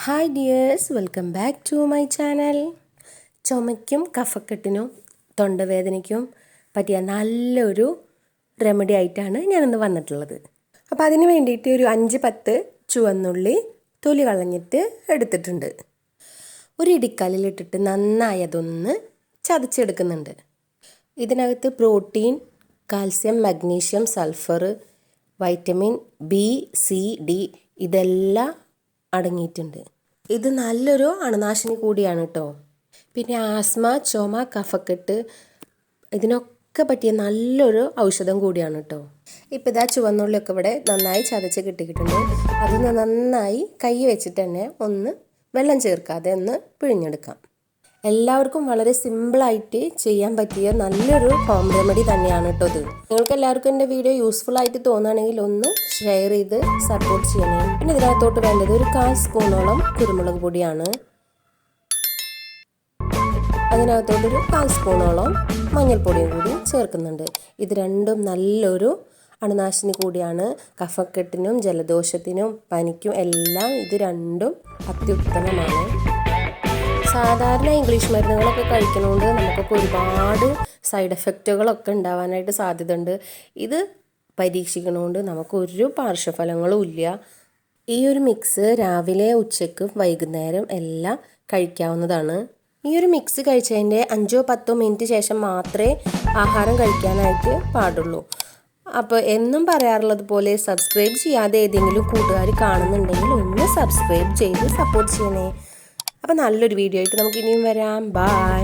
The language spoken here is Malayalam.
Hi dears, welcome back to my channel. ചുമയ്ക്കും കഫക്കെട്ടിനും തൊണ്ടവേദനയ്ക്കും പറ്റിയ നല്ലൊരു റെമഡി ആയിട്ടാണ് ഞാനിന്ന് വന്നിട്ടുള്ളത്. അപ്പോൾ അതിന് വേണ്ടിയിട്ട് ഒരു 5-10 ചുവന്നുള്ളി തൊലി കളഞ്ഞിട്ട് എടുത്തിട്ടുണ്ട്. ഒരു ഇടിക്കല്ലിലിട്ടിട്ട് നന്നായി അതൊന്ന് ചതച്ചെടുക്കുന്നുണ്ട്. ഇതിനകത്ത് protein, calcium, magnesium, sulphur, vitamin B, C, D ഇതെല്ലാം അടങ്ങിയിട്ടുണ്ട്. ഇത് നല്ലൊരു അണുനാശിനി കൂടിയാണ് കേട്ടോ. പിന്നെ ആസ്മ, ചുമ, കഫക്കെട്ട് ഇതിനൊക്കെ പറ്റിയ നല്ലൊരു ഔഷധം കൂടിയാണ് കേട്ടോ. ഇപ്പോൾ ഇതാ ചുവന്നുള്ളിയൊക്കെ ഇവിടെ നന്നായി ചതച്ച് കിട്ടിയിട്ടുണ്ട്. അതൊന്ന് നന്നായി കൈ വെച്ചിട്ട് തന്നെ ഒന്ന് വെള്ളം ചേർക്കാതെ ഒന്ന് പിഴിഞ്ഞെടുക്കാം. എല്ലാവർക്കും വളരെ സിമ്പിളായിട്ട് ചെയ്യാൻ പറ്റിയ നല്ലൊരു ഹോം റെമഡി തന്നെയാണ് കേട്ടോ ഇത്. നിങ്ങൾക്ക് എല്ലാവർക്കും എൻ്റെ വീഡിയോ യൂസ്ഫുൾ ആയിട്ട് തോന്നുകയാണെങ്കിൽ ഒന്ന് ഷെയർ ചെയ്ത് സപ്പോർട്ട് ചെയ്യണേ. പിന്നെ ഇതിനകത്തോട്ട് വേണ്ടത് ഒരു 1/4 സ്പൂണോളം കുരുമുളക് പൊടിയാണ്. അതിനകത്തോട്ടൊരു 1/4 സ്പൂണോളം മഞ്ഞൾപ്പൊടിയും കൂടി ചേർക്കുന്നുണ്ട്. ഇത് രണ്ടും നല്ലൊരു അണുനാശിനി കൂടിയാണ്. കഫക്കെട്ടിനും ജലദോഷത്തിനും പനിക്കും എല്ലാം ഇത് രണ്ടും അത്യുത്തമമാണ്. സാധാരണ ഇംഗ്ലീഷ് മരുന്നുകളൊക്കെ കഴിക്കുന്നതുകൊണ്ട് നമുക്കൊക്കെ ഒരുപാട് സൈഡ് എഫക്റ്റുകളൊക്കെ ഉണ്ടാവാനായിട്ട് സാധ്യതയുണ്ട്. ഇത് പരീക്ഷിക്കുന്നതുകൊണ്ട് നമുക്കൊരു പാർശ്വഫലങ്ങളും ഇല്ല. ഈ ഒരു മിക്സ് രാവിലെ, ഉച്ചയ്ക്ക്, വൈകുന്നേരം എല്ലാം കഴിക്കാവുന്നതാണ്. ഈ ഒരു മിക്സ് കഴിച്ചതിൻ്റെ 5-10 മിനിറ്റ് ശേഷം മാത്രമേ ആഹാരം കഴിക്കാനായിട്ട് പാടുള്ളൂ. അപ്പോൾ എന്നും പറയാറുള്ളത് പോലെ സബ്സ്ക്രൈബ് ചെയ്യാതെ ഏതെങ്കിലും കൂട്ടുകാർ കാണുന്നുണ്ടെങ്കിൽ ഒന്ന് സബ്സ്ക്രൈബ് ചെയ്ത് സപ്പോർട്ട് ചെയ്യണേ. അപ്പോൾ നല്ലൊരു വീഡിയോ ആയിട്ട് നമുക്ക് ഇനിയും വരാം. ബൈ.